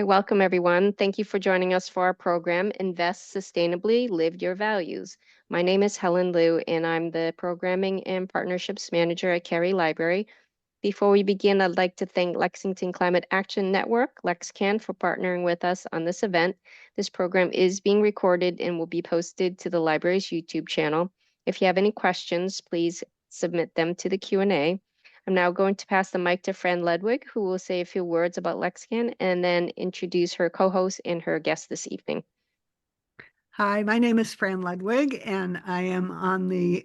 Welcome, everyone. Thank you for joining us for our program, Invest Sustainably, Live Your Values. My name is Helen Liu, and I'm the Programming and Partnerships Manager at Cary Library. Before we begin, I'd like to thank Lexington Climate Action Network, LexCan, for partnering with us on this event. This program is being recorded and will be posted to the library's YouTube channel. If you have any questions, please submit them to the Q&A. I'm now going to pass the mic to Fran Ledwig, who will say a few words about LexCan and then introduce her co-host and her guest this evening. Hi, my name is Fran Ledwig, and I am on the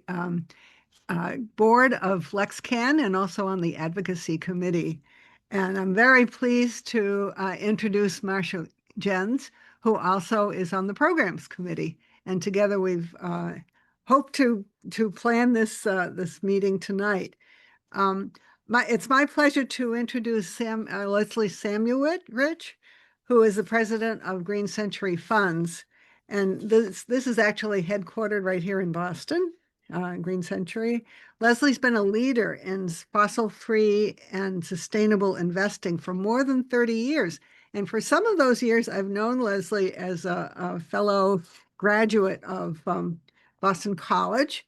board of LexCan and also on the advocacy committee. And I'm very pleased to introduce Marcia Jens, who also is on the programs committee. And together we've hoped to plan this meeting tonight. It's my pleasure to introduce Leslie Samuelrich, who is the president of Green Century Funds. And this is actually headquartered right here in Boston, Green Century. Leslie's been a leader in fossil-free and sustainable investing for more than 30 years. And for some of those years, I've known Leslie as a fellow graduate of Boston College.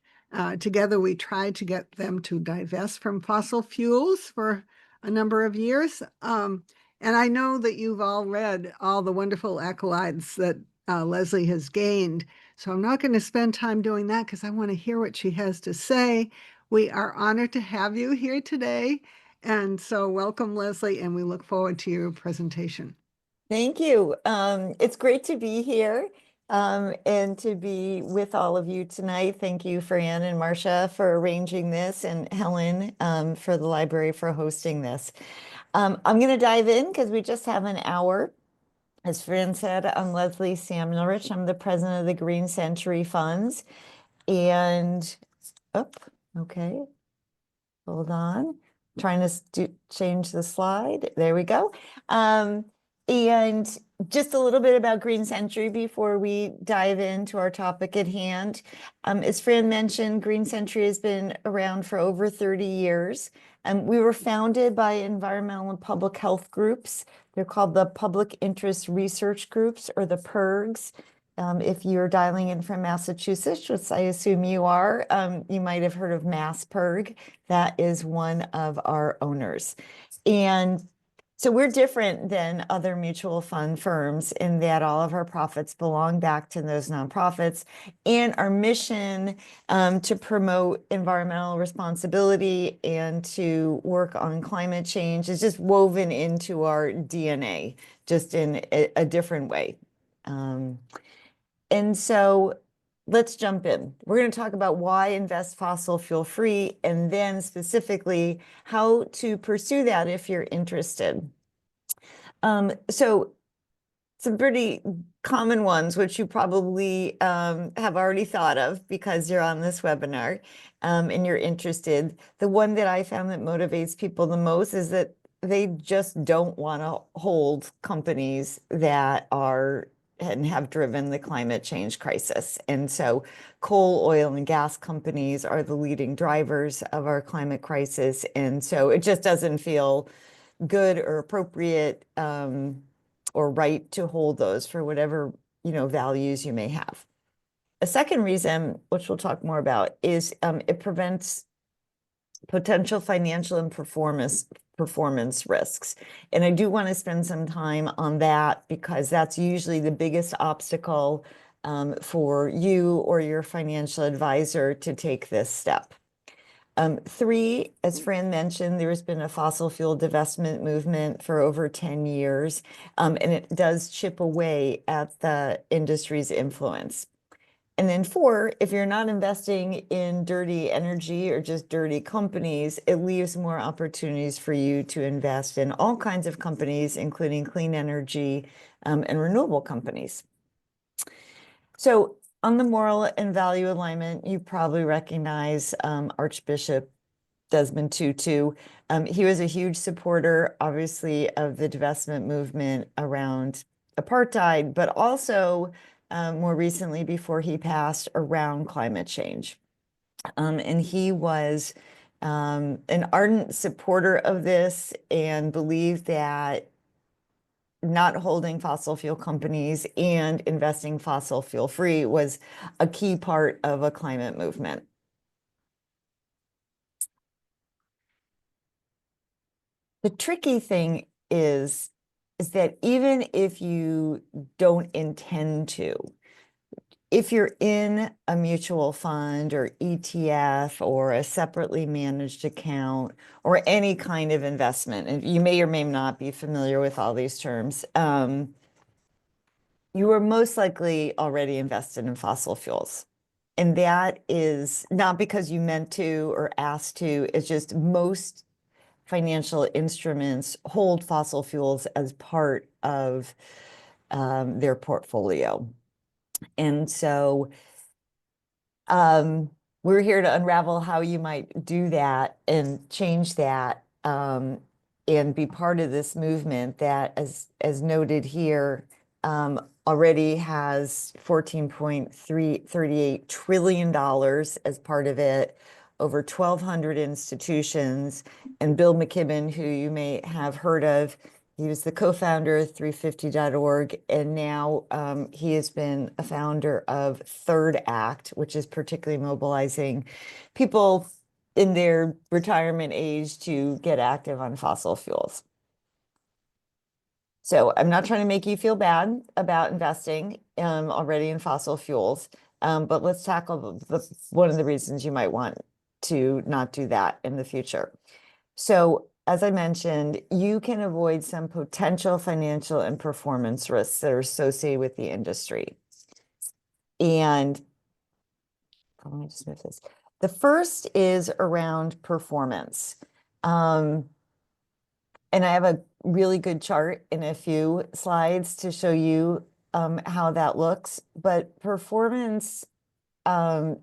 Together, we tried to get them to divest from fossil fuels for a number of years. And I know that you've all read all the wonderful accolades that Leslie has gained. So I'm not going to spend time doing that because I want to hear what she has to say. We are honored to have you here today. And so welcome, Leslie, and we look forward to your presentation. Thank you. It's great to be here and to be with all of you tonight. Thank you, Fran and Marcia, for arranging this, and Helen for the library for hosting this. I'm going to dive in because we just have an hour. As Fran said, I'm Leslie Samuelrich. I'm the president of the Green Century Funds. And, okay, hold on. Trying to change the slide. There we go. And just a little bit about Green Century before we dive into our topic at hand. As Fran mentioned, Green Century has been around for over 30 years. We were founded by environmental and public health groups. They're called the Public Interest Research Groups, or the PIRGs. If you're dialing in from Massachusetts, which I assume you are, you might have heard of MassPIRG. That is one of our owners. And so we're different than other mutual fund firms in that all of our profits belong back to those nonprofits, and our mission to promote environmental responsibility and to work on climate change is just woven into our DNA, just in a different way. And so let's jump in. We're going to talk about why invest fossil fuel free, and then specifically how to pursue that if you're interested. So some pretty common ones, which you probably have already thought of because you're on this webinar and you're interested. The one that I found that motivates people the most is that they just don't want to hold companies that are and have driven the climate change crisis. And so coal, oil, and gas companies are the leading drivers of our climate crisis. And so it just doesn't feel good or appropriate or right to hold those for whatever, values you may have. A second reason, which we'll talk more about, is it prevents potential financial and performance risks. And I do want to spend some time on that because that's usually the biggest obstacle for you or your financial advisor to take this step. Three, as Fran mentioned, there's been a fossil fuel divestment movement for over 10 years, and it does chip away at the industry's influence. And then four, if you're not investing in dirty energy or just dirty companies, it leaves more opportunities for you to invest in all kinds of companies, including clean energy and renewable companies. So on the moral and value alignment, you probably recognize Archbishop Desmond Tutu. He was a huge supporter, obviously, of the divestment movement around apartheid, but also more recently, before he passed, around climate change. And he was an ardent supporter of this and believed that not holding fossil fuel companies and investing fossil fuel free was a key part of a climate movement. The tricky thing is that even if you don't intend to, if you're in a mutual fund or ETF or a separately managed account or any kind of investment, and you may or may not be familiar with all these terms, you are most likely already invested in fossil fuels. And that is not because you meant to or asked to, it's just most financial instruments hold fossil fuels as part of their portfolio. And so we're here to unravel how you might do that and change that and be part of this movement that, as noted here, already has $14.38 trillion as part of it, over 1,200 institutions. And Bill McKibben, who you may have heard of, he was the co-founder of 350.org, and now he has been a founder of Third Act, which is particularly mobilizing people in their retirement age to get active on fossil fuels. So I'm not trying to make you feel bad about investing already in fossil fuels, but let's tackle one of the reasons you might want to not do that in the future. So as I mentioned, you can avoid some potential financial and performance risks that are associated with the industry. And let me just move this. The first is around performance. And I have a really good chart in a few slides to show you how that looks. But performance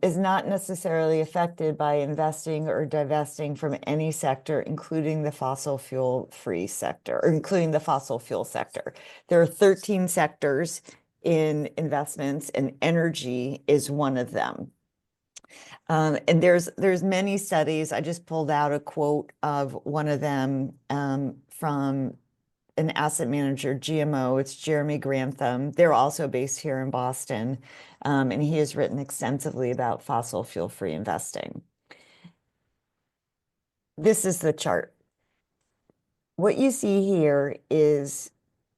is not necessarily affected by investing or divesting from any sector, including the fossil fuel free sector, or including the fossil fuel sector. There are 13 sectors in investments, and energy is one of them. And there's many studies. I just pulled out a quote of one of them from an asset manager, GMO. It's Jeremy Grantham. They're also based here in Boston, and he has written extensively about fossil fuel-free investing. This is the chart. What you see here is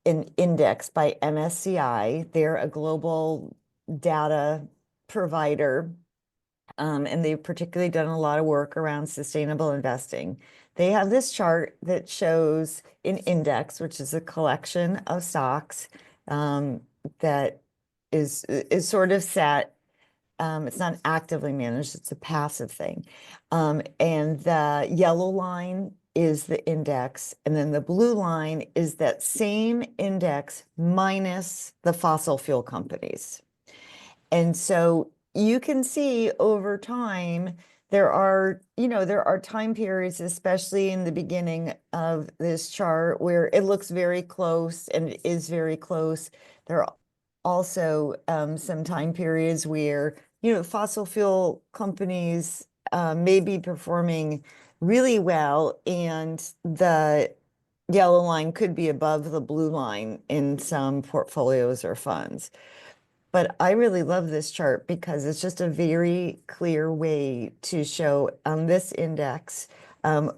an index by MSCI. They're a global data provider, and they've particularly done a lot of work around sustainable investing. They have this chart that shows an index, which is a collection of stocks that is sort of set. It's not actively managed, it's a passive thing. And the yellow line is the index, and then the blue line is that same index minus the fossil fuel companies. And so you can see over time, there are time periods, especially in the beginning of this chart, where it looks very close and it is very close. There are also some time periods where, fossil fuel companies may be performing really well, and the yellow line could be above the blue line in some portfolios or funds. But I really love this chart because it's just a very clear way to show on this index,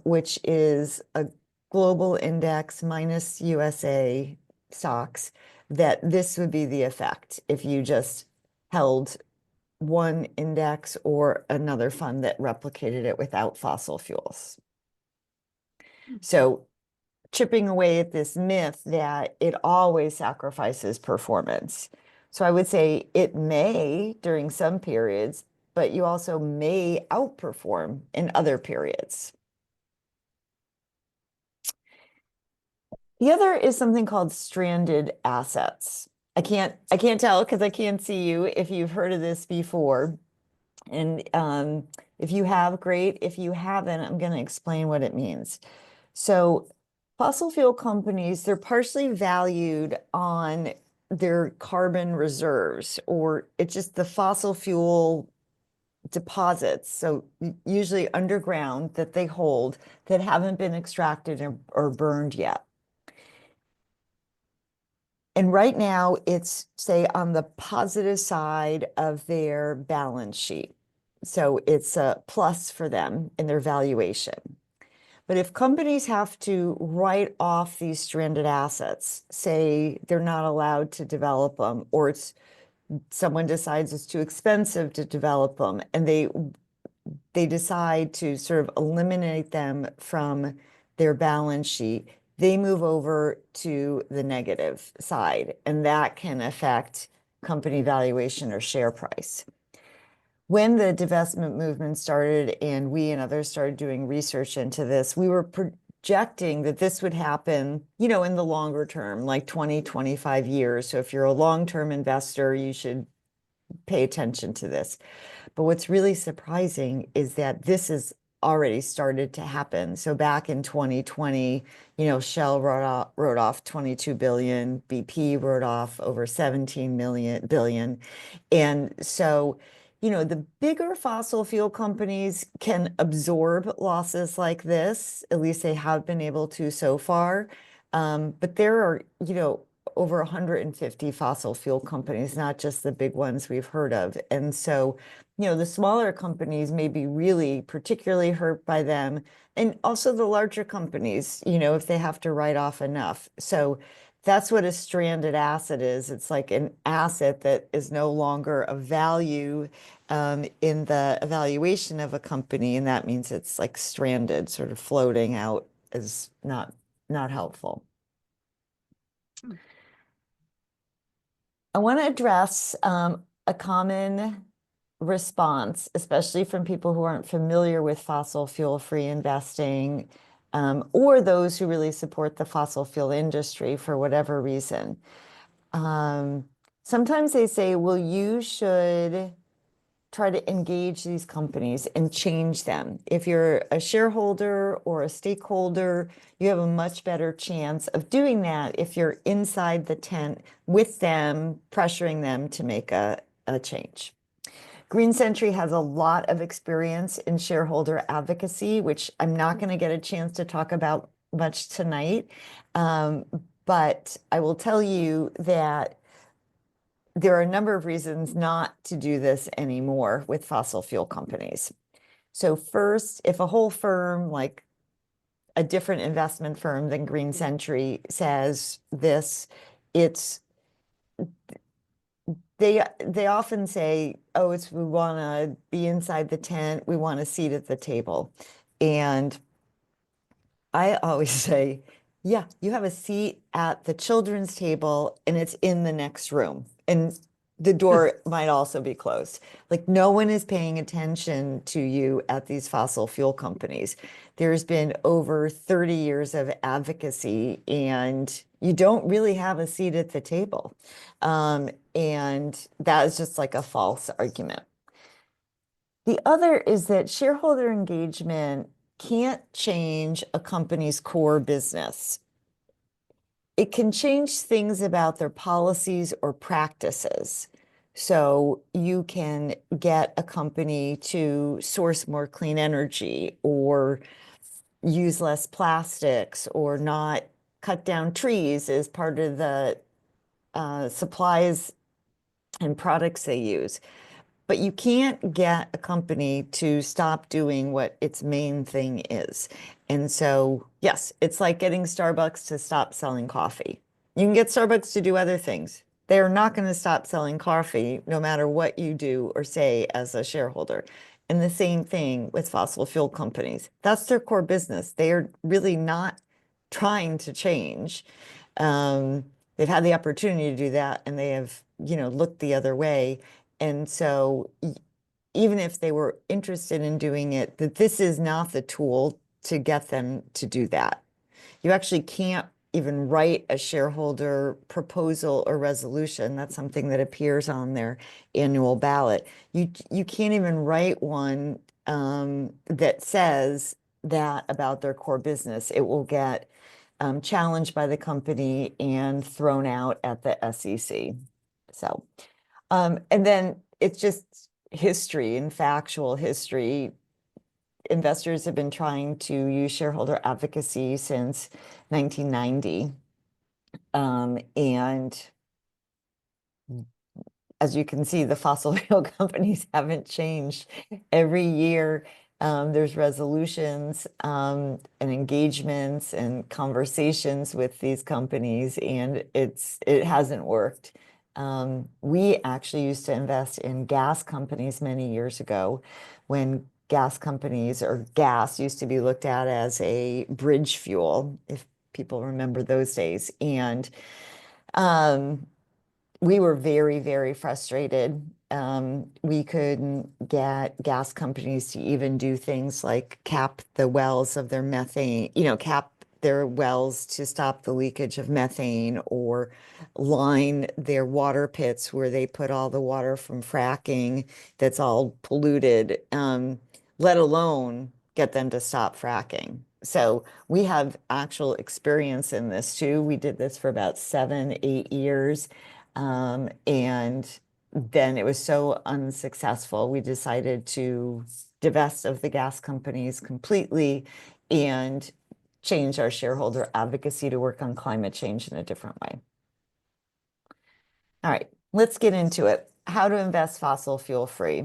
which is a global index minus USA stocks, that this would be the effect if you just held one index or another fund that replicated it without fossil fuels. So chipping away at this myth that it always sacrifices performance. So I would say it may during some periods, but you also may outperform in other periods. The other is something called stranded assets. I can't tell because I can't see you if you've heard of this before. And if you have, great. If you haven't, I'm going to explain what it means. So fossil fuel companies, they're partially valued on their carbon reserves, or it's just the fossil fuel deposits, so usually underground, that they hold that haven't been extracted or burned yet. And right now it's, say, on the positive side of their balance sheet. So it's a plus for them in their valuation. But if companies have to write off these stranded assets, say they're not allowed to develop them, or someone decides it's too expensive to develop them, and they decide to sort of eliminate them from their balance sheet, they move over to the negative side, and that can affect company valuation or share price. When the divestment movement started and we and others started doing research into this, we were projecting that this would happen, in the longer term, like 20, 25 years. So if you're a long-term investor, you should pay attention to this. But what's really surprising is that this has already started to happen. So back in 2020, Shell wrote off 22 billion, BP wrote off over 17 billion. And so, the bigger fossil fuel companies can absorb losses like this. At least they have been able to so far. But there are, over 150 fossil fuel companies, not just the big ones we've heard of. And so, the smaller companies may be really particularly hurt by them. And also the larger companies, if they have to write off enough. So that's what a stranded asset is. It's like an asset that is no longer of value in the evaluation of a company. And that means it's like stranded, sort of floating out, is not helpful. I want to address a common response, especially from people who aren't familiar with fossil fuel-free investing, or those who really support the fossil fuel industry for whatever reason. Sometimes they say, well, you should try to engage these companies and change them. If you're a shareholder or a stakeholder, you have a much better chance of doing that if you're inside the tent with them, pressuring them to make a change. Green Century has a lot of experience in shareholder advocacy, which I'm not going to get a chance to talk about much tonight. But I will tell you that there are a number of reasons not to do this anymore with fossil fuel companies. So first, if a whole firm, like a different investment firm than Green Century, says this, they often say, oh, we want to be inside the tent, we want a seat at the table. And I always say, yeah, you have a seat at the children's table and it's in the next room. And the door might also be closed. Like, no one is paying attention to you at these fossil fuel companies. There's been over 30 years of advocacy and you don't really have a seat at the table. And that is just like a false argument. The other is that shareholder engagement can't change a company's core business. It can change things about their policies or practices. So you can get a company to source more clean energy or use less plastics or not cut down trees as part of the supplies and products they use. But you can't get a company to stop doing what its main thing is. And so, yes, it's like getting Starbucks to stop selling coffee. You can get Starbucks to do other things. They're not going to stop selling coffee no matter what you do or say as a shareholder. And the same thing with fossil fuel companies. That's their core business. They are really not trying to change. They've had the opportunity to do that and they have, looked the other way. And so even if they were interested in doing it, that this is not the tool to get them to do that. You actually can't even write a shareholder proposal or resolution. That's something that appears on their annual ballot. You can't even write one that says that about their core business. It will get challenged by the company and thrown out at the SEC. So, and then it's just history and factual history. Investors have been trying to use shareholder advocacy since 1990. And as you can see, the fossil fuel companies haven't changed. Every year, there's resolutions and engagements and conversations with these companies, and it hasn't worked. We actually used to invest in gas companies many years ago when gas companies or gas used to be looked at as a bridge fuel, if people remember those days. And we were very, very frustrated. We couldn't get gas companies to even do things like cap the wells of their methane, cap their wells to stop the leakage of methane, or line their water pits where they put all the water from fracking that's all polluted, let alone get them to stop fracking. So we have actual experience in this too. We did this for about 7-8 years. And then it was so unsuccessful, we decided to divest of the gas companies completely and change our shareholder advocacy to work on climate change in a different way. All right, let's get into it. How to invest fossil fuel free.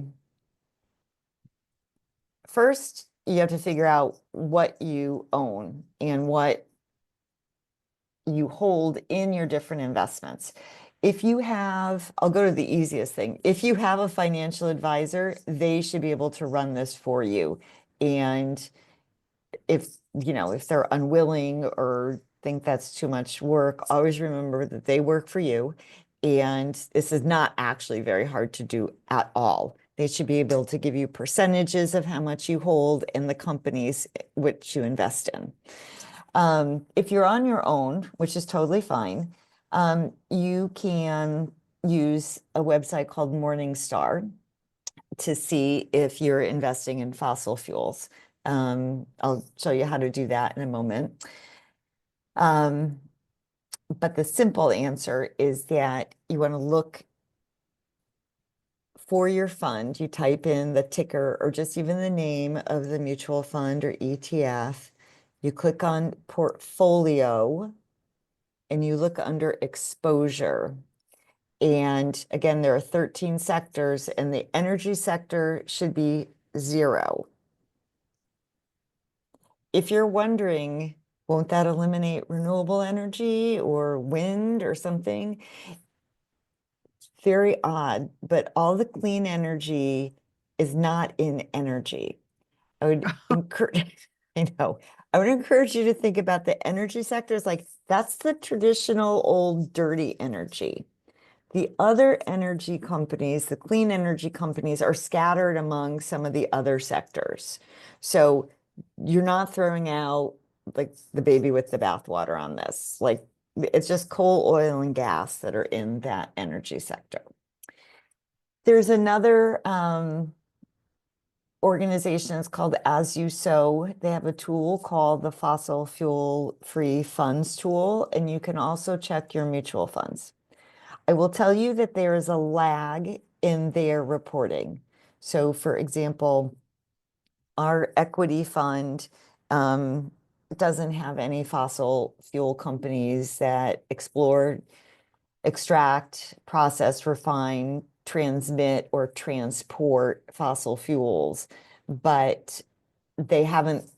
First, you have to figure out what you own and what you hold in your different investments. If you have, I'll go to the easiest thing. If you have a financial advisor, they should be able to run this for you. And if they're unwilling or think that's too much work, always remember that they work for you. And this is not actually very hard to do at all. They should be able to give you percentages of how much you hold in the companies which you invest in. If you're on your own, which is totally fine, you can use a website called Morningstar to see if you're investing in fossil fuels. I'll show you how to do that in a moment. But the simple answer is that you want to look for your fund. You type in the ticker or just even the name of the mutual fund or ETF. You click on portfolio and you look under exposure. And again, there are 13 sectors, and the energy sector should be 0. If you're wondering, won't that eliminate renewable energy or wind or something? Very odd, but all the clean energy is not in energy. I would encourage, I know, I would encourage you to think about the energy sectors like that's the traditional old dirty energy. The other energy companies, the clean energy companies, are scattered among some of the other sectors. So you're not throwing out like the baby with the bathwater on this. Like it's just coal, oil, and gas that are in that energy sector. There's another organization, it's called As You Sow. They have a tool called the Fossil Fuel Free Funds tool, and you can also check your mutual funds. I will tell you that there is a lag in their reporting. So for example, our equity fund doesn't have any fossil fuel companies that explore, extract, process, refine, transmit, or transport fossil fuels, but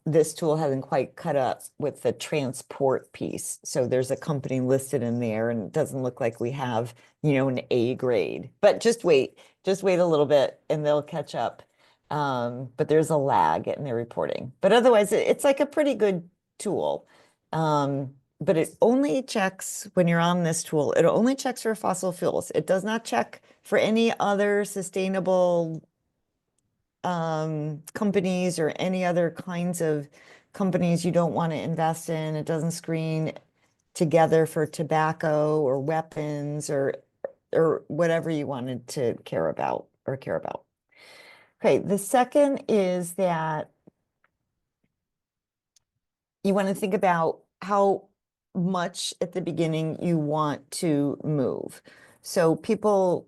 this tool hasn't quite cut up with the transport piece. So there's a company listed in there, and it doesn't look like we have, an A grade, but just wait a little bit and they'll catch up. But there's a lag in their reporting, but otherwise it's like a pretty good tool. But it only checks when you're on this tool, it only checks for fossil fuels. It does not check for any other sustainable companies or any other kinds of companies you don't want to invest in. It doesn't screen together for tobacco or weapons or whatever you wanted to care about. Okay, the second is that you want to think about how much at the beginning you want to move. So people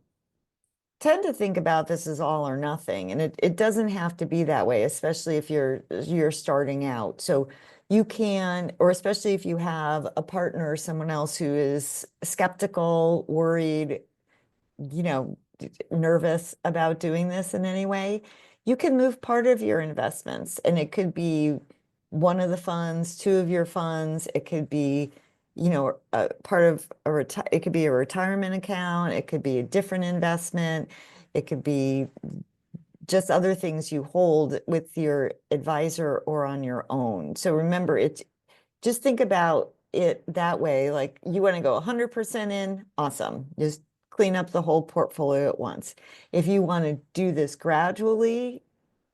tend to think about this as all or nothing, and it doesn't have to be that way, especially if you're starting out. So You can, or especially if you have a partner or someone else who is skeptical, worried, you know, nervous about doing this in any way, you can move part of your investments, and it could be one of the funds, two of your funds, it could be, you know, a part of it could be a retirement account, it could be a different investment, it could be just other things you hold with your advisor or on your own. So remember, just think about it that way. Like, you want to go 100% in, awesome. Just clean up the whole portfolio at once. If you want to do this gradually,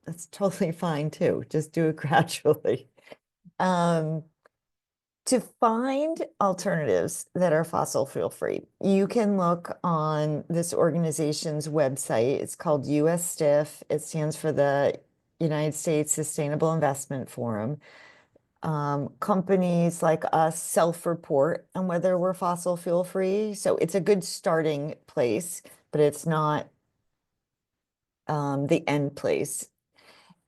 that's totally fine too. Just do it gradually. To find alternatives that are fossil fuel free, you can look on this organization's website. It's called US SIF. It stands for the United States Sustainable Investment Forum. Companies like us self-report on whether we're fossil fuel free. So it's a good starting place, but it's not the end place.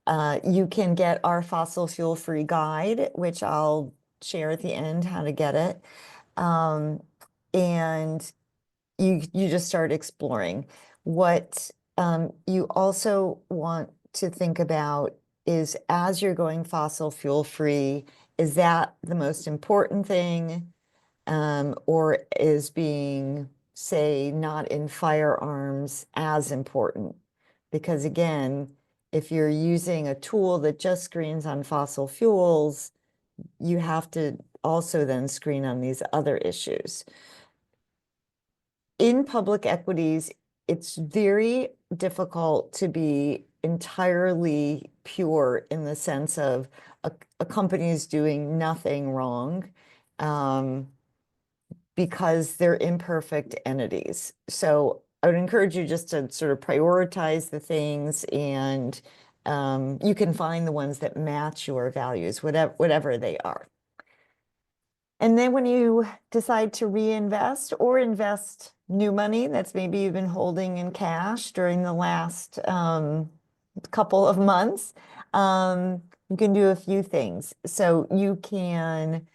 You can get our fossil fuel free guide, which I'll share at the end how to get it. And you just start exploring. What you also want to think about is, as you're going fossil fuel free, is that the most important thing? Or is being, say, not in firearms as important? Because again, if you're using a tool that just screens on fossil fuels, you have to also then screen on these other issues. In public equities, it's very difficult to be entirely pure in the sense of a company is doing nothing wrong, because they're imperfect entities. So I would encourage you just to sort of prioritize the things, and you can find the ones that match your values, whatever they are. And then when you decide to reinvest or invest new money that's maybe you've been holding in cash during the last couple of months, you can do a few things. So you can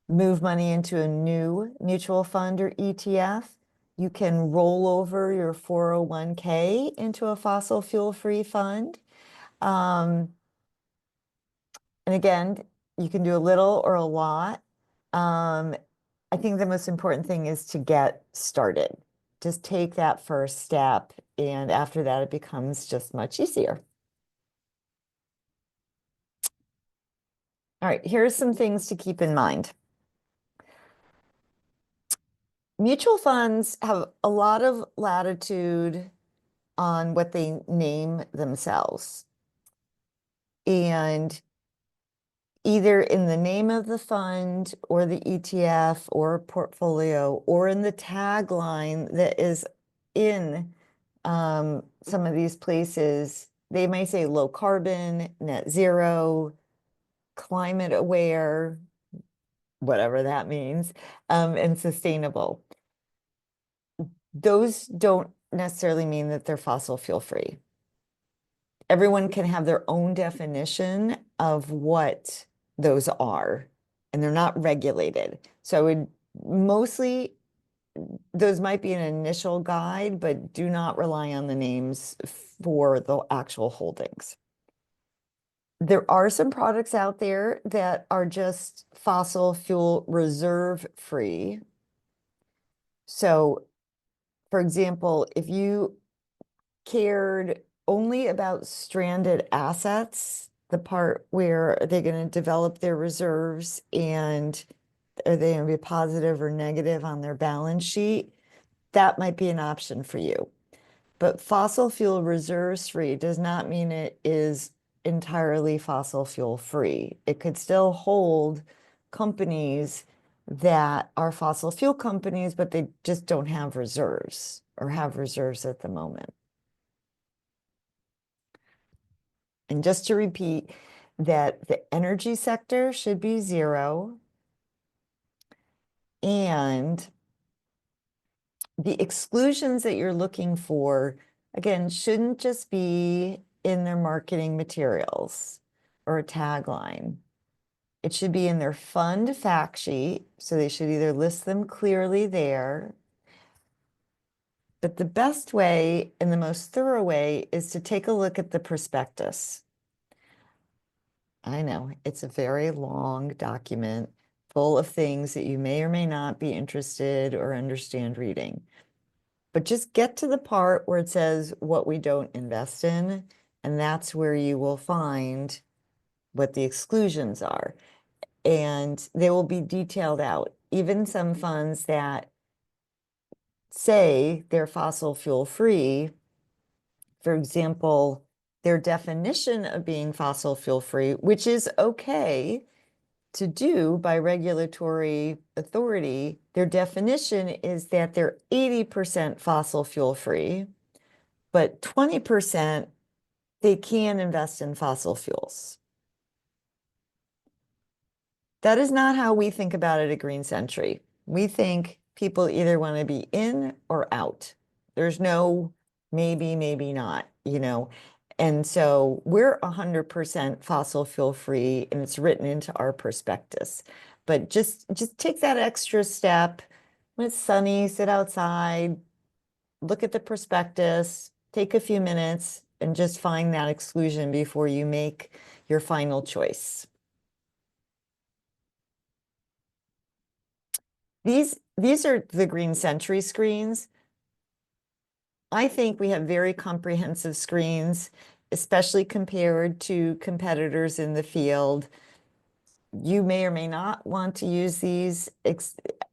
move money into a new mutual fund or ETF. You can roll over your 401k into a fossil fuel-free fund. And again, you can do a little or a lot. I think the most important thing is to get started. Just take that first step, and after that, it becomes just much easier. All right, here's some things to keep in mind. Mutual funds have a lot of latitude on what they name themselves. And either in the name of the fund or the ETF or portfolio, or in the tagline that is in some of these places, they may say low carbon, net zero, climate aware, whatever that means, and sustainable. Those don't necessarily mean that they're fossil fuel free. Everyone can have their own definition of what those are, and they're not regulated. So I would mostly, those might be an initial guide, but do not rely on the names for the actual holdings. There are some products out there that are just fossil fuel reserve free. So, for example, if you cared only about stranded assets, the part where they're going to develop their reserves, and are they going to be positive or negative on their balance sheet, that might be an option for you. But fossil fuel reserves free does not mean it is entirely fossil fuel free. It could still hold companies that are fossil fuel companies, but they just don't have reserves, or have reserves at the moment. And just to repeat, that the energy sector should be zero, and the exclusions that you're looking for, again, shouldn't just be in their marketing materials or a tagline. It should be in their fund fact sheet, so they should either list them clearly there. But the best way and the most thorough way is to take a look at the prospectus. I know, it's a very long document full of things that you may or may not be interested or understand reading. But just get to the part where it says what we don't invest in, and that's where you will find what the exclusions are. And they will be detailed out. Even some funds that say they're fossil fuel free, for example, their definition of being fossil fuel free, which is okay to do by regulatory authority, their definition is that they're 80% fossil fuel free, but 20% they can invest in fossil fuels. That is not how we think about it at Green Century. We think people either want to be in or out. There's no maybe, maybe not, you know. And so we're 100% fossil fuel free, and it's written into our prospectus. But just take that extra step. When it's sunny, sit outside, look at the prospectus, take a few minutes, and just find that exclusion before you make your final choice. These are the Green Century screens. I think we have very comprehensive screens, especially compared to competitors in the field. You may or may not want to use these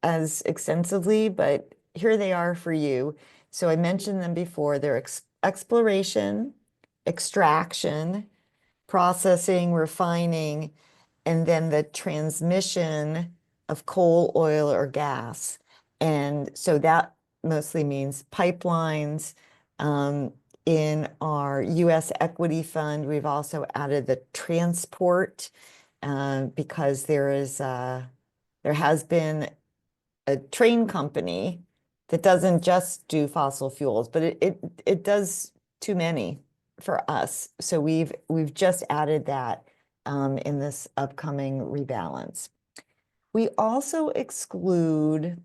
as extensively, but here they are for you. So I mentioned them before. They're exploration, extraction, processing, refining, and then the transmission of coal, oil, or gas. And so that mostly means pipelines. In our US equity fund, we've also added the transport because there has been a train company that doesn't just do fossil fuels, but it does too many for us. So we've just added that in this upcoming rebalance. We also exclude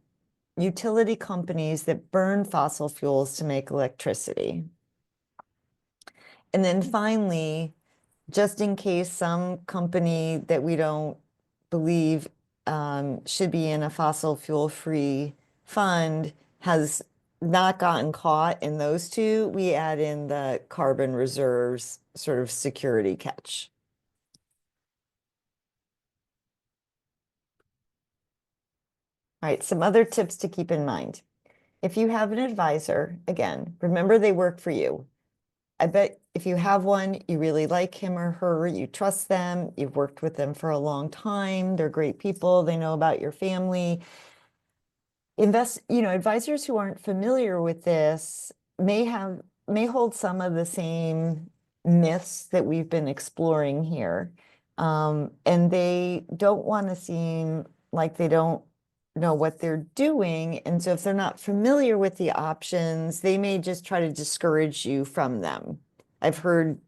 utility companies that burn fossil fuels to make electricity. And then finally, just in case some company that we don't believe should be in a fossil fuel free fund has not gotten caught in those two, we add in the carbon reserves sort of security catch. All right, some other tips to keep in mind. If you have an advisor, again, remember they work for you. I bet if you have one, you really like him or her, you trust them, you've worked with them for a long time, they're great people, they know about your family. Advisors who aren't familiar with this may hold some of the same myths that we've been exploring here. And they don't want to seem like they don't know what they're doing. And so if they're not familiar with the options, they may just try to discourage you from them. I've heard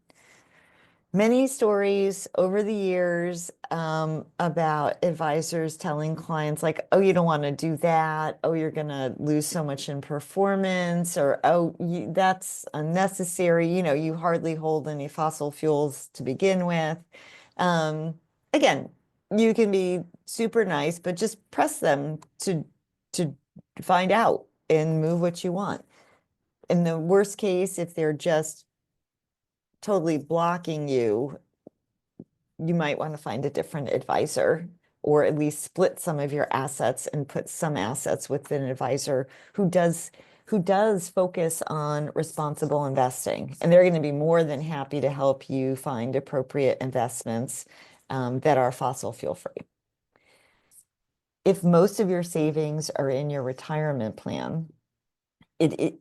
many stories over the years about advisors telling clients like, oh, you don't want to do that. Oh, you're going to lose so much in performance, or, oh, that's unnecessary. You hardly hold any fossil fuels to begin with. Again, you can be super nice, but just press them to find out and move what you want. In the worst case, if they're just totally blocking you, you might want to find a different advisor, or at least split some of your assets and put some assets with an advisor who does focus on responsible investing. And they're going to be more than happy to help you find appropriate investments that are fossil fuel free. If most of your savings are in your retirement plan, I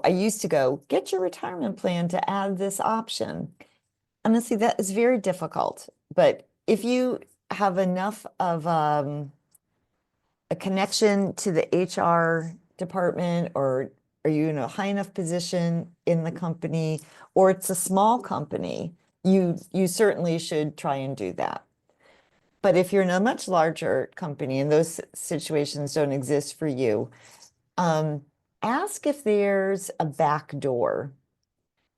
used to go, get your retirement plan to add this option. Honestly, that is very difficult. But if you have enough of a connection to the HR department, or are you in a high enough position in the company, or it's a small company you certainly should try and do that. But if you're in a much larger company and those situations don't exist for you, ask if there's a back door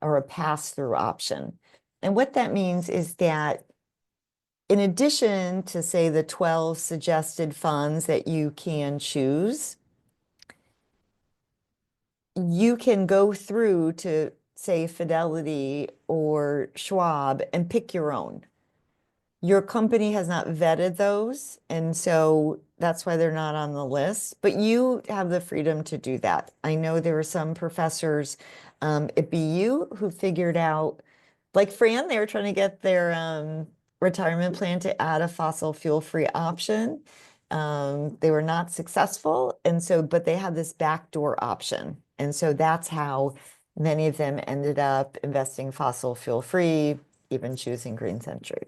or a pass-through option. And what that means is that in addition to, say, the 12 suggested funds that you can choose, you can go through to, say, Fidelity or Schwab and pick your own. Your company has not vetted those, and so that's why they're not on the list, but you have the freedom to do that. I know there are some professors at BU who figured out, like Fran, they were trying to get their retirement plan to add a fossil fuel-free option. They were not successful, and so, but they had this backdoor option. And so that's how many of them ended up investing fossil fuel-free, even choosing Green Century.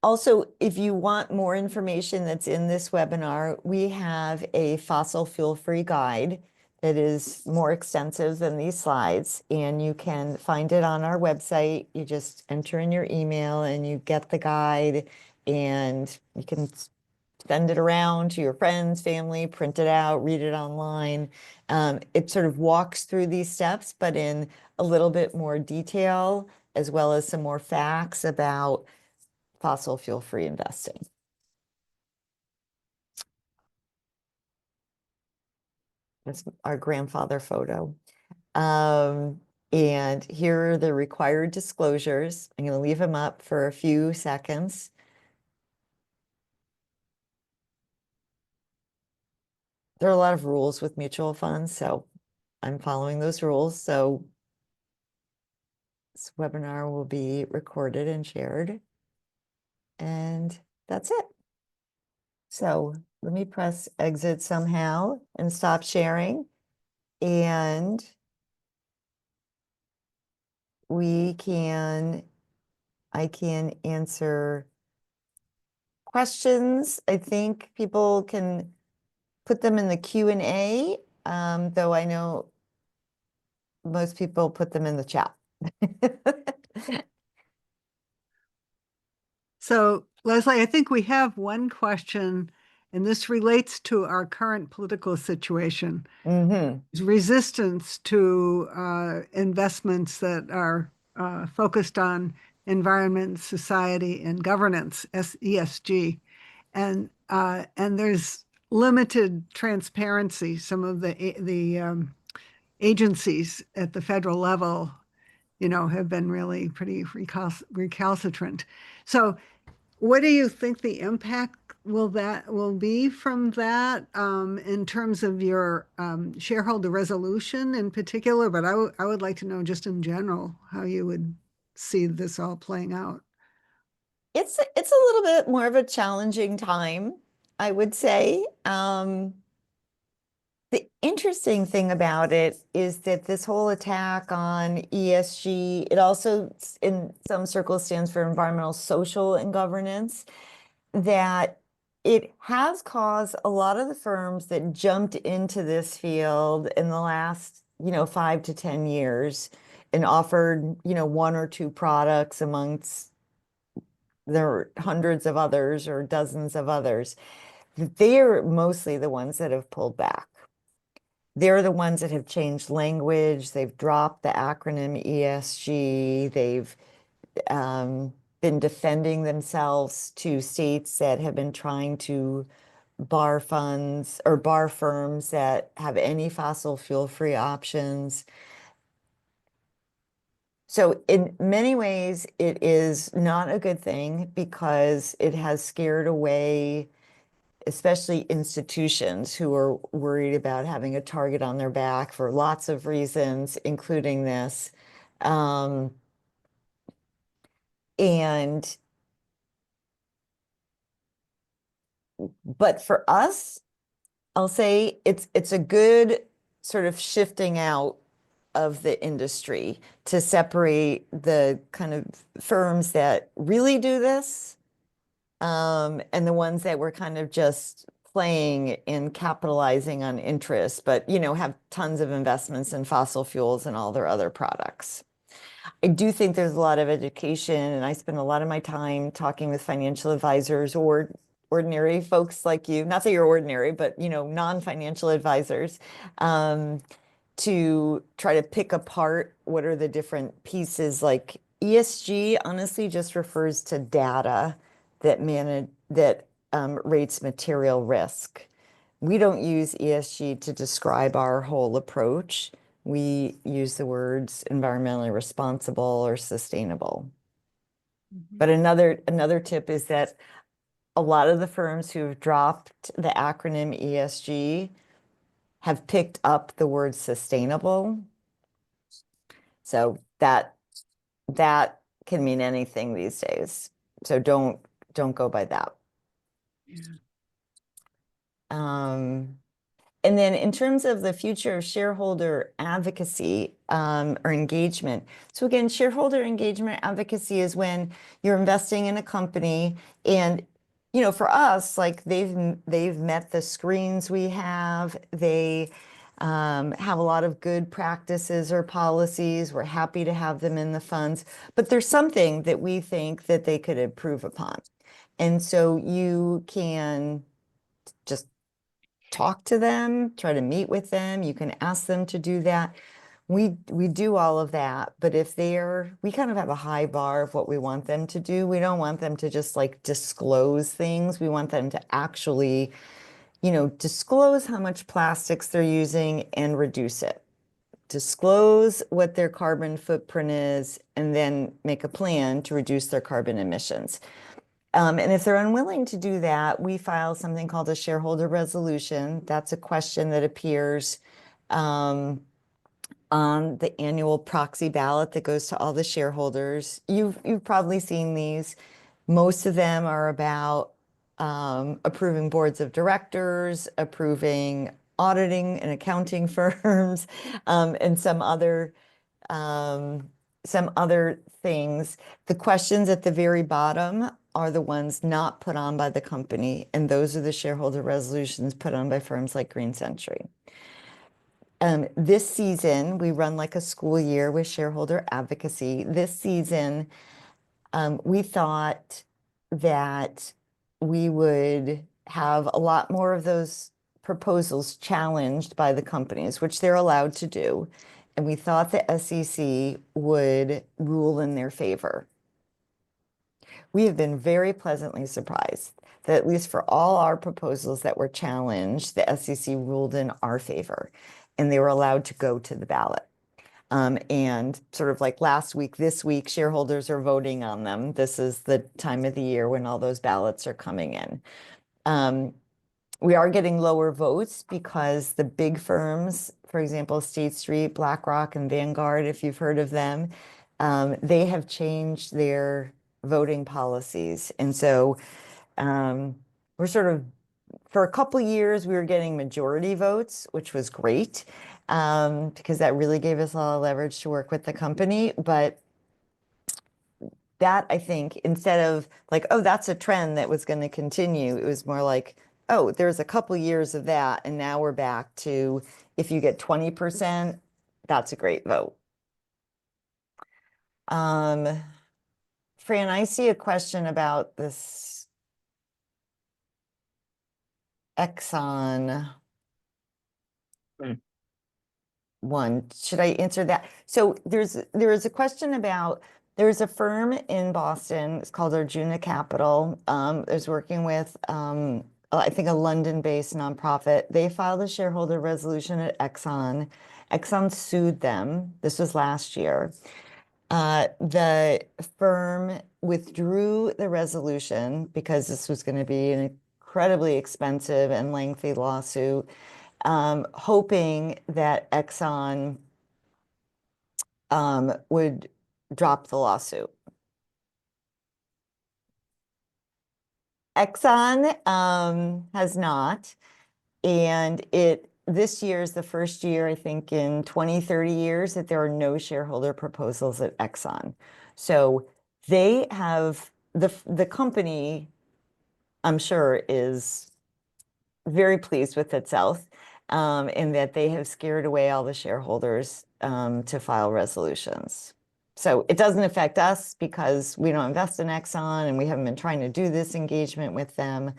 Also, if you want more information that's in this webinar, we have a fossil fuel-free guide that is more extensive than these slides, and you can find it on our website. You just enter in your email and you get the guide, and you can send it around to your friends, family, print it out, read it online. It sort of walks through these steps, but in a little bit more detail, as well as some more facts about fossil fuel-free investing. That's our grandfather photo. And here are the required disclosures. I'm going to leave them up for a few seconds. There are a lot of rules with mutual funds, so I'm following those rules. So this webinar will be recorded and shared. And that's it. So let me press exit somehow and stop sharing. And I can answer questions. I think people can put them in the Q&A, though I know most people put them in the chat. So, Leslie, I think we have one question, and this relates to our current political situation. Resistance to investments that are focused on environment, society, and governance, ESG. And there's limited transparency. Some of the agencies at the federal level, have been really pretty recalcitrant. So what do you think the impact will be from that in terms of your shareholder resolution in particular? But I would like to know just in general how you would see this all playing out. It's a little bit more of a challenging time, I would say. The interesting thing about it is that this whole attack on ESG, it also in some circles stands for environmental, social, and governance, that it has caused a lot of the firms that jumped into this field in the last, 5 to 10 years and offered, one or two products amongst there are hundreds of others or dozens of others. They're mostly the ones that have pulled back. They're the ones that have changed language. They've dropped the acronym ESG. They've been defending themselves to states that have been trying to bar funds or bar firms that have any fossil fuel-free options. So in many ways, it is not a good thing because it has scared away especially institutions who are worried about having a target on their back for lots of reasons, including this. But for us, I'll say it's a good sort of shifting out of the industry to separate the kind of firms that really do this and the ones that were kind of just playing and capitalizing on interest, but have tons of investments in fossil fuels and all their other products. I do think there's a lot of education, and I spend a lot of my time talking with financial advisors or ordinary folks like you, not that you're ordinary, but non-financial advisors, to try to pick apart what are the different pieces. Like ESG honestly just refers to data that rates material risk. We don't use ESG to describe our whole approach. We use the words environmentally responsible or sustainable. But another tip is that a lot of the firms who have dropped the acronym ESG have picked up the word sustainable. So that can mean anything these days. So don't go by that. Yeah. And then in terms of the future of shareholder advocacy or engagement. So again, shareholder engagement advocacy is when you're investing in a company and, for us, like they've met the screens we have. They have a lot of good practices or policies. We're happy to have them in the funds, but there's something that we think that they could improve upon. And so you can just talk to them, try to meet with them. You can ask them to do that. We do all of that, but we kind of have a high bar of what we want them to do. We don't want them to just like disclose things. We want them to actually, disclose how much plastics they're using and reduce it. Disclose what their carbon footprint is, and then make a plan to reduce their carbon emissions. And if they're unwilling to do that, we file something called a shareholder resolution. That's a question that appears on the annual proxy ballot that goes to all the shareholders. You've probably seen these. Most of them are about approving boards of directors, approving auditing and accounting firms, and some other things. The questions at the very bottom are the ones not put on by the company, and those are the shareholder resolutions put on by firms like Green Century. This season, we run like a school year with shareholder advocacy. This season, we thought that we would have a lot more of those proposals challenged by the companies, which they're allowed to do. And we thought the SEC would rule in their favor. We have been very pleasantly surprised that at least for all our proposals that were challenged, the SEC ruled in our favor, and they were allowed to go to the ballot. And sort of like last week, this week, shareholders are voting on them. This is the time of the year when all those ballots are coming in. We are getting lower votes because the big firms, for example, State Street, BlackRock, and Vanguard, if you've heard of them, they have changed their voting policies. And so we're sort of, for a couple years, we were getting majority votes, which was great, because that really gave us a lot of leverage to work with the company. But that, I think, instead of like, oh, that's a trend that was going to continue, it was more like, oh, there's a couple years of that, and now we're back to, if you get 20%, that's a great vote. Fran, I see a question about this Exxon one. Should I answer that? So there is a question about, there's a firm in Boston, it's called Arjuna Capital. Is working with I think a London-based nonprofit. They filed a shareholder resolution at Exxon. Exxon sued them. This was last year. The firm withdrew the resolution because this was going to be an incredibly expensive and lengthy lawsuit, hoping that Exxon would drop the lawsuit. Exxon has not, and this year is the first year, I think, in 20, 30 years that there are no shareholder proposals at Exxon. So they have, the company, I'm sure, is very pleased with itself, in that they have scared away all the shareholders to file resolutions. So it doesn't affect us because we don't invest in Exxon and we haven't been trying to do this engagement with them.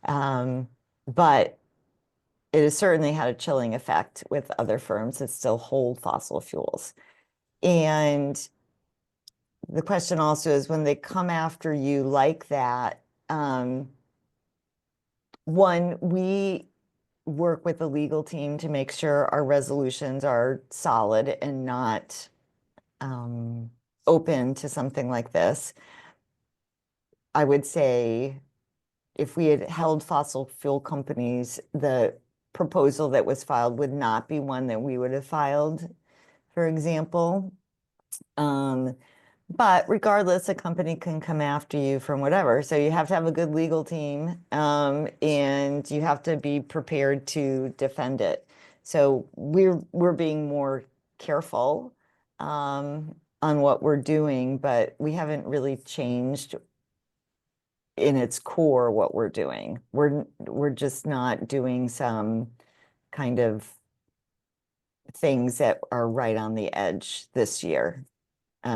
But it has certainly had a chilling effect with other firms that still hold fossil fuels. And the question also is when they come after you like that, one, we work with the legal team to make sure our resolutions are solid and not open to something like this. I would say if we had held fossil fuel companies, the proposal that was filed would not be one that we would have filed, for example. But regardless, a company can come after you from whatever. So you have to have a good legal team, and you have to be prepared to defend it. So we're being more careful on what we're doing, but we haven't really changed in its core what we're doing. We're just not doing some kind of things that are right on the edge this year.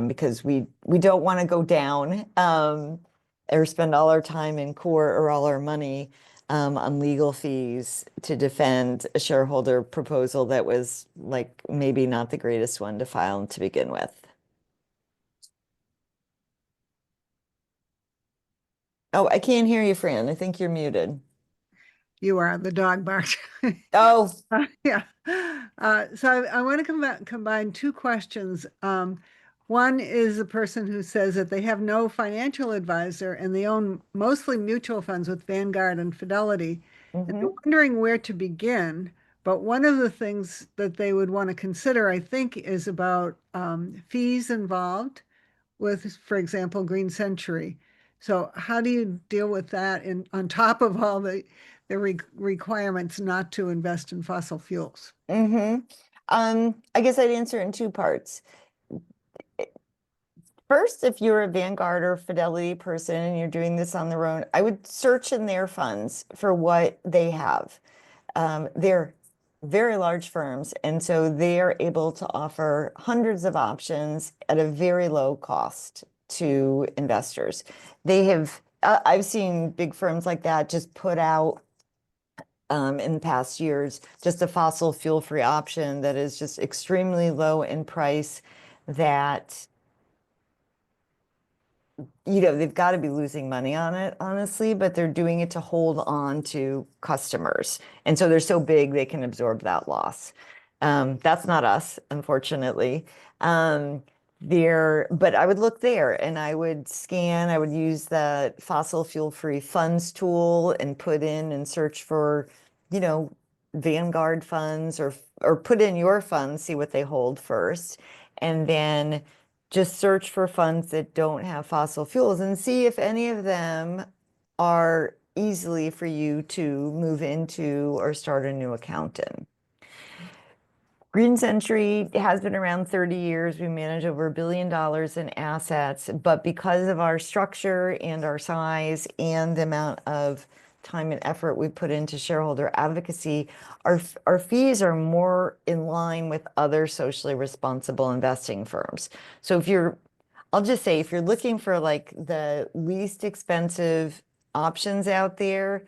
Because we don't want to go down or spend all our time in court or all our money on legal fees to defend a shareholder proposal that was like maybe not the greatest one to file to begin with. Oh, I can't hear you, Fran. I think you're muted. You are, the dog barked. Oh, Yeah. So I want to combine two questions. One is a person who says that they have no financial advisor and they own mostly mutual funds with Vanguard and Fidelity. And they're wondering where to begin. But one of the things that they would want to consider, I think, is about fees involved with, for example, Green Century. So how do you deal with that on top of all the requirements not to invest in fossil fuels? I guess I'd answer in two parts. First, if you're a Vanguard or Fidelity person and you're doing this on their own, I would search in their funds for what they have. They're very large firms, and so they are able to offer hundreds of options at a very low cost to investors. They have, I've seen big firms like that just put out in past years, just a fossil fuel-free option that is just extremely low in price that they've got to be losing money on it, honestly, but they're doing it to hold on to customers. And so they're so big, they can absorb that loss. That's not us, unfortunately. But I would look there and I would scan, I would use the fossil fuel-free funds tool and put in and search for, Vanguard funds or put in your funds, see what they hold first. And then just search for funds that don't have fossil fuels and see if any of them are easily for you to move into or start a new account in. Green Century has been around 30 years. We manage over $1 billion in assets, but because of our structure and our size and the amount of time and effort we put into shareholder advocacy, our fees are more in line with other socially responsible investing firms. So I'll just say, if you're looking for like the least expensive options out there,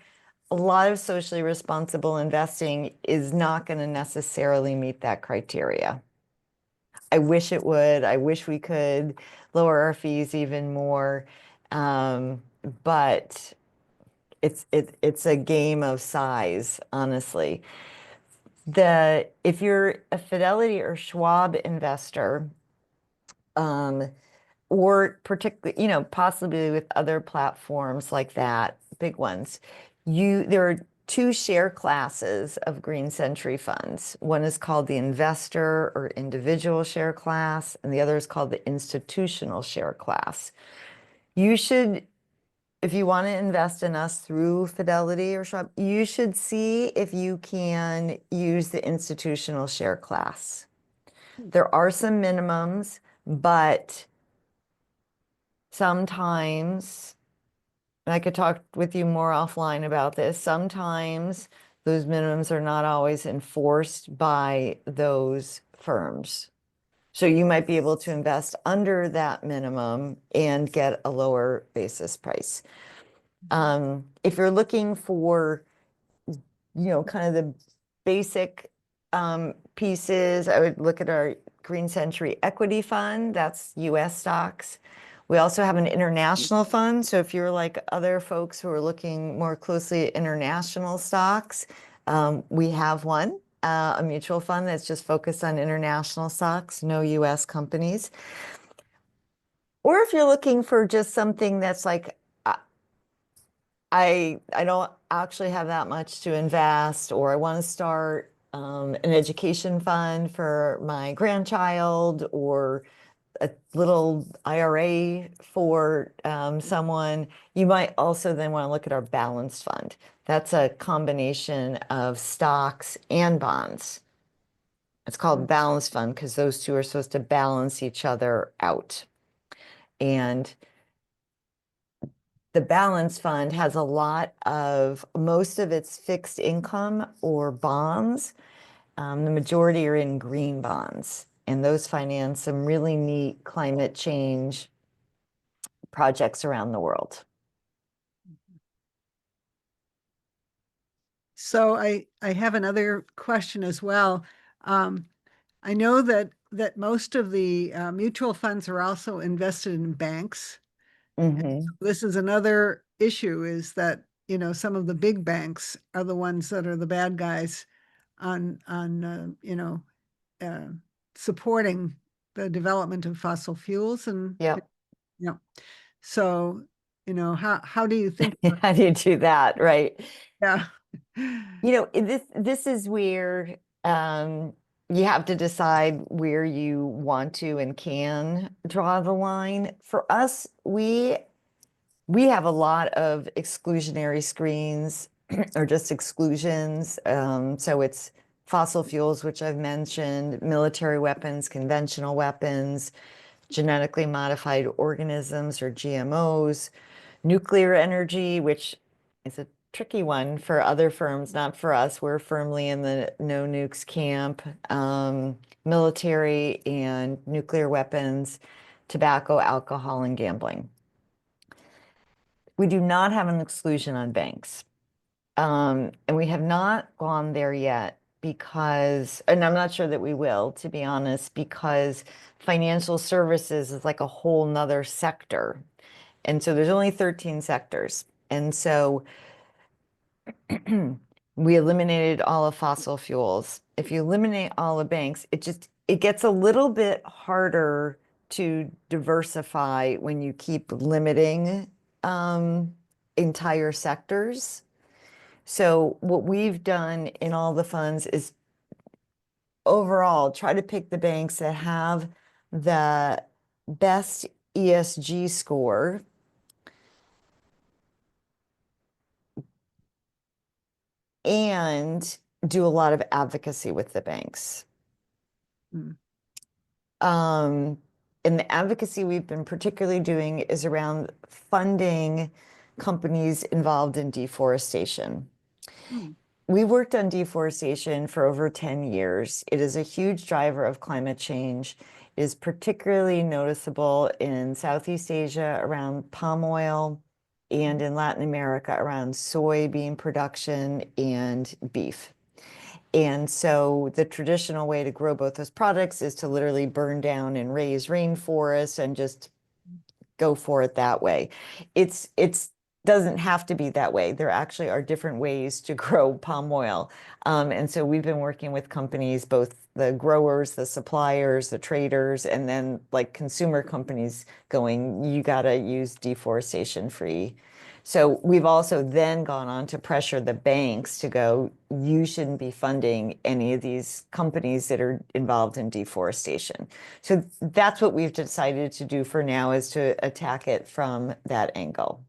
a lot of socially responsible investing is not going to necessarily meet that criteria. I wish it would. I wish we could lower our fees even more. But it's a game of size, honestly. If you're a Fidelity or Schwab investor, or particularly, possibly with other platforms like that, big ones, there are two share classes of Green Century funds. One is called the investor or individual share class, and the other is called the institutional share class. You should, if you want to invest in us through Fidelity or Schwab, you should see if you can use the institutional share class. There are some minimums, but sometimes, and I could talk with you more offline about this, sometimes those minimums are not always enforced by those firms. So you might be able to invest under that minimum and get a lower basis price. If you're looking for, kind of the basic pieces, I would look at our Green Century Equity Fund. That's US stocks. We also have an international fund. So if you're like other folks who are looking more closely at international stocks, we have one, a mutual fund that's just focused on international stocks, no US companies. Or if you're looking for just something that's like, I don't actually have that much to invest, or I want to start an education fund for my grandchild, or a little IRA for someone, you might also then want to look at our balanced fund. That's a combination of stocks and bonds. It's called balanced fund because those two are supposed to balance each other out. And the balance fund has a lot of, most of its fixed income or bonds. The majority are in green bonds, and those finance some really neat climate change projects around the world. So I have another question as well. I know that most of the mutual funds are also invested in banks. Mm-hmm. This is another issue, is that, some of the big banks are the ones that are the bad guys on supporting the development of fossil fuels. And Yep. So, how do you think? How do you do that, right? Yeah. This is where you have to decide where you want to and can draw the line. For us, we have a lot of exclusionary screens or just exclusions. So it's fossil fuels, which I've mentioned, military weapons, conventional weapons, genetically modified organisms or GMOs, nuclear energy, which is a tricky one for other firms, not for us. We're firmly in the no nukes camp, military and nuclear weapons, tobacco, alcohol, and gambling. We do not have an exclusion on banks. And we have not gone there yet because, and I'm not sure that we will, to be honest, because financial services is like a whole nother sector. And so there's only 13 sectors. And so we eliminated all of fossil fuels. If you eliminate all the banks, it gets a little bit harder to diversify when you keep limiting entire sectors. So what we've done in all the funds is overall try to pick the banks that have the best ESG score and do a lot of advocacy with the banks. And the advocacy we've been particularly doing is around funding companies involved in deforestation. We've worked on deforestation for over 10 years. It is a huge driver of climate change. It is particularly noticeable in Southeast Asia around palm oil and in Latin America around soybean production and beef. And so the traditional way to grow both those products is to literally burn down and raise rainforests and just go for it that way. It's doesn't have to be that way. There actually are different ways to grow palm oil. And so we've been working with companies, both the growers, the suppliers, the traders, and then like consumer companies going, you got to use deforestation free. So we've also then gone on to pressure the banks to go, you shouldn't be funding any of these companies that are involved in deforestation. So that's what we've decided to do for now, is to attack it from that angle.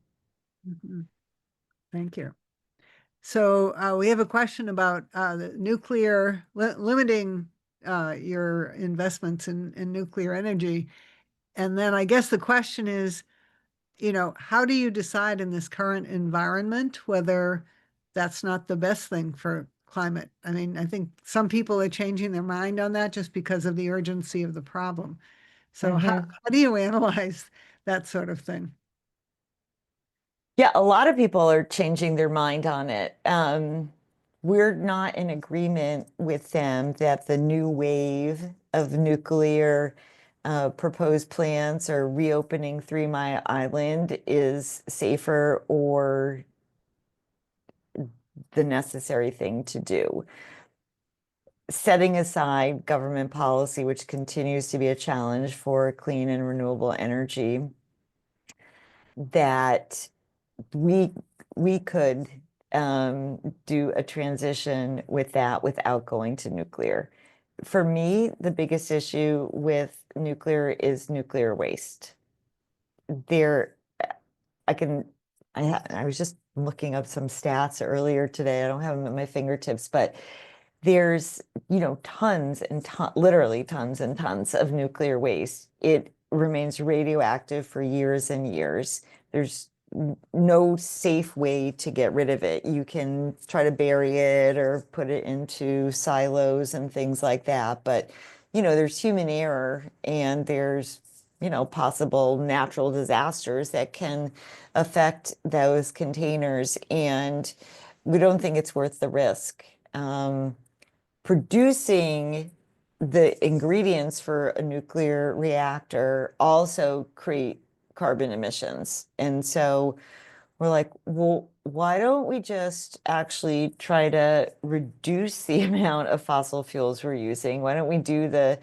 Thank you. So we have a question about the nuclear, limiting your investments in nuclear energy. And then I guess the question is, how do you decide in this current environment whether that's not the best thing for climate. I mean, I think some people are changing their mind on that just because of the urgency of the problem. So how do you analyze that sort of thing? Yeah, a lot of people are changing their mind on it. We're not in agreement with them that the new wave of nuclear proposed plants or reopening 3 Mile Island is safer or the necessary thing to do. Setting aside government policy, which continues to be a challenge for clean and renewable energy, that we could do a transition with that without going to nuclear. For me, the biggest issue with nuclear is nuclear waste. There, I was just looking up some stats earlier today. I don't have them at my fingertips, but there's, tons and literally tons and tons of nuclear waste. It remains radioactive for years and years. There's no safe way to get rid of it. You can try to bury it or put it into silos and things like that, but there's human error and there's possible natural disasters that can affect those containers, and we don't think it's worth the risk. Producing the ingredients for a nuclear reactor also create carbon emissions. And so we're like, well, why don't we just actually try to reduce the amount of fossil fuels we're using? Why don't we do the,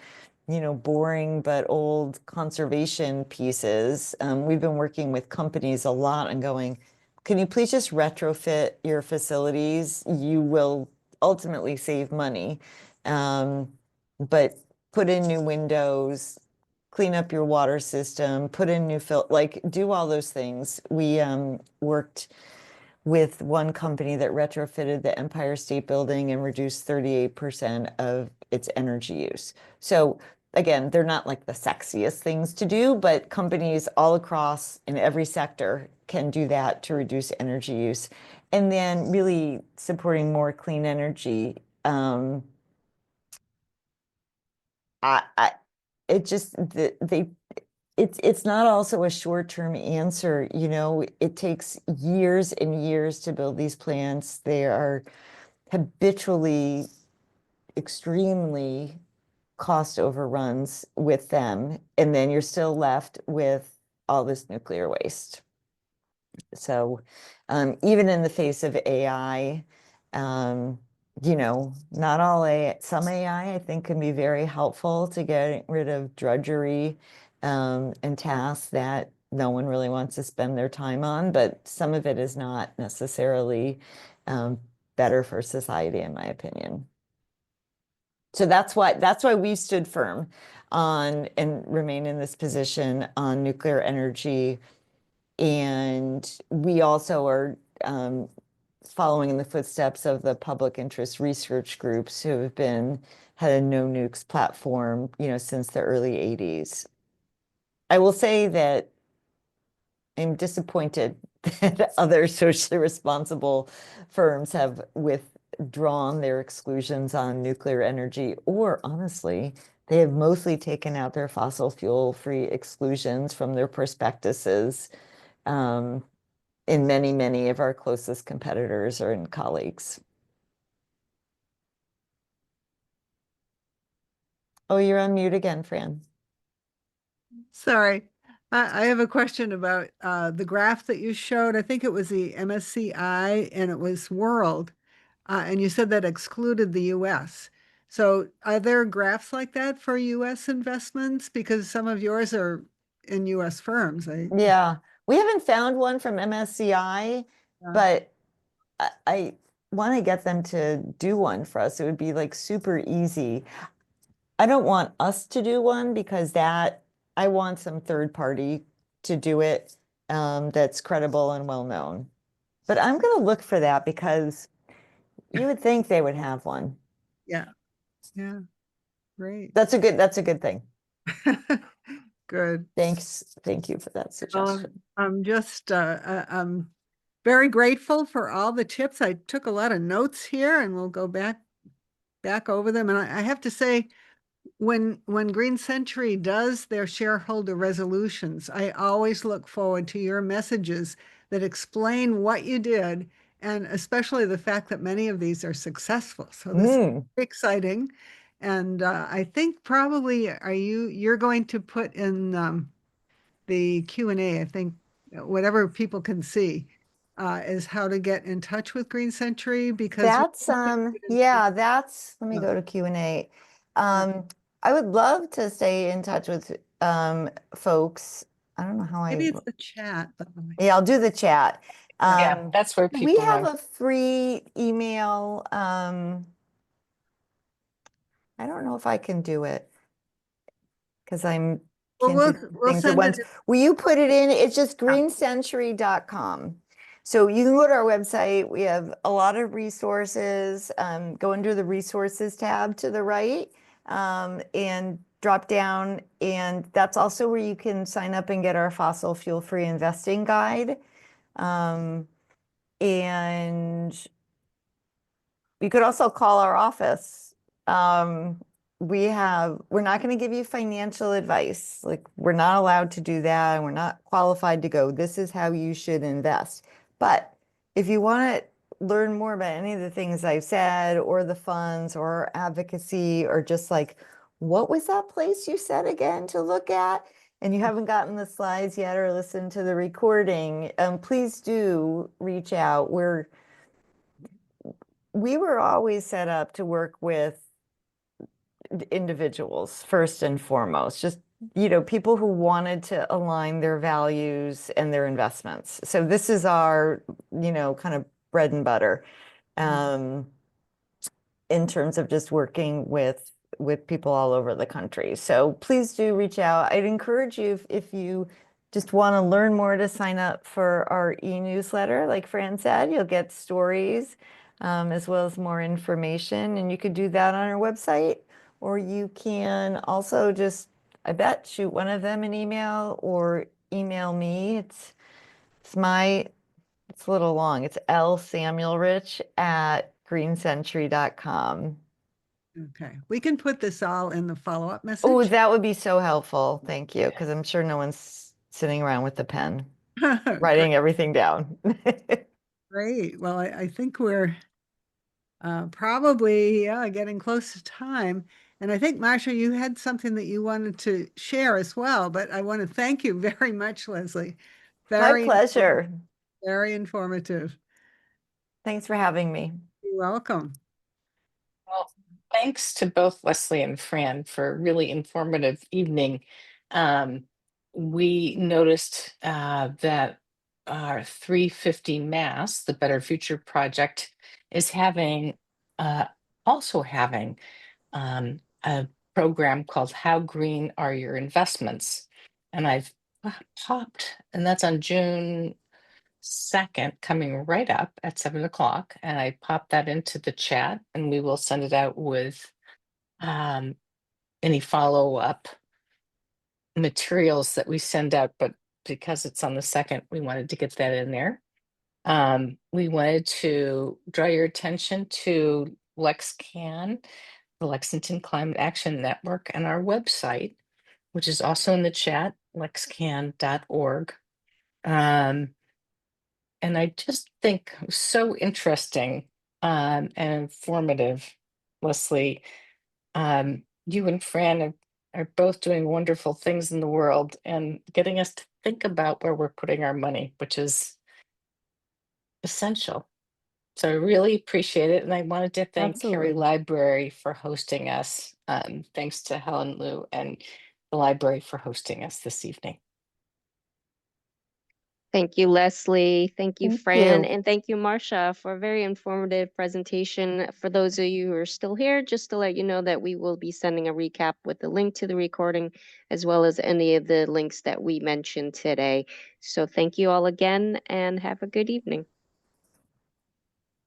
boring but old conservation pieces? We've been working with companies a lot and going, can you please just retrofit your facilities? You will ultimately save money. But put in new windows, clean up your water system, put in new like do all those things. We worked with one company that retrofitted the Empire State Building and reduced 38% of its energy use. So again, they're not like the sexiest things to do, but companies all across in every sector can do that to reduce energy use. And then really supporting more clean energy. It just it's not also a short-term answer. It takes years and years to build these plants. They are habitually extremely cost overruns with them, and then you're still left with all this nuclear waste. So even in the face of AI, not all AI, some AI I think can be very helpful to get rid of drudgery and tasks that no one really wants to spend their time on, but some of it is not necessarily better for society, in my opinion. So that's why we stood firm on and remain in this position on nuclear energy. And we also are following in the footsteps of the public interest research groups who have had a no nukes platform, since the early 80s. I will say that I'm disappointed that other socially responsible firms have withdrawn their exclusions on nuclear energy, or honestly, they have mostly taken out their fossil fuel-free exclusions from their prospectuses. In many, many of our closest competitors and colleagues. Oh, you're on mute again, Fran. Sorry. I have a question about the graph that you showed. I think it was the MSCI and it was world. And you said that excluded the US. So are there graphs like that for US investments? Because some of yours are in US firms. Yeah, we haven't found one from MSCI, but I want to get them to do one for us. It would be like super easy. I don't want us to do one because I want some third party to do it that's credible and well known. But I'm going to look for that because you would think they would have one. Yeah. Yeah. Great. That's a good thing. Good. Thanks. Thank you for that suggestion. I'm just very grateful for all the tips. I took a lot of notes here and we'll go back over them. And I have to say, when Green Century does their shareholder resolutions, I always look forward to your messages that explain what you did, and especially the fact that many of these are successful. So this is exciting. And I think probably you're going to put in the Q&A, I think whatever people can see is how to get in touch with Green Century, because That's yeah, that's, let me go to Q&A. I would love to stay in touch with folks. I don't know how maybe it's the chat. yeah, I'll do the chat. Yeah, that's where We people have know. a free email. I don't know if I can do it because I'm Well, can't do we'll things at send it. once. Will you put it in? It's just greencentury.com. So you can go to our website. We have a lot of resources. Go into the resources tab to the right and drop down. And that's also where you can sign up and get our fossil fuel free investing guide. And you could also call our office. We're not going to give you financial advice. Like, we're not allowed to do that. And we're not qualified to go, this is how you should invest. But if you want to learn more about any of the things I've said, or the funds, or advocacy, or just like, what was that place you said again to look at? And you haven't gotten the slides yet or listened to the recording, please do reach out. We were always set up to work with individuals first and foremost, just, you know, people who wanted to align their values and their investments. So this is our, you know, kind of bread and butter in terms of just working with people all over the country. So please do reach out. I'd encourage you, if you just want to learn more, to sign up for our e-newsletter. Like Fran said, you'll get stories as well as more information, and you could do that on our website, or you can also just, I bet, shoot one of them an email or email me. It's a little long. It's lsamuelrich@greencentury.com. Okay, we can put this all in the follow-up Oh, message. that would be so helpful. Thank you. Because I'm sure no one's sitting around with the pen, writing everything down. Great. Well, I think we're probably getting close to time. And I think, Marcia, you had something that you wanted to share as well, but I want to thank you very much, Leslie. My pleasure. Very informative. Thanks for having me. You're welcome. Well, thanks to both Leslie and Fran for a really informative evening. We noticed that our 350 Mass, the Better Future Project, is also having a program called How Green Are Your Investments? And I've popped, and that's on June 2nd, coming right up at 7 o'clock. And I popped that into the chat, and we will send it out with any follow-up materials that we send out. But because it's on the 2nd, we wanted to get that in there. We wanted to draw your attention to LexCan, the Lexington Climate Action Network, and our website, which is also in the chat, lexcan.org. And I just think it was so interesting and informative, Leslie. You and Fran are both doing wonderful things in the world and getting us to think about where we're putting our money, which is essential. So I really appreciate it. And I wanted to thank Carey Absolutely. Library for hosting us. Thanks to Helen Liu and the library for hosting us this evening. Thank you, Leslie. Thank you, Thank Fran. you. And thank you, Marcia, for a very informative presentation. For those of you who are still here, just to let you know that we will be sending a recap with the link to the recording, as well as any of the links that we mentioned today. So thank you all again, and have a good evening.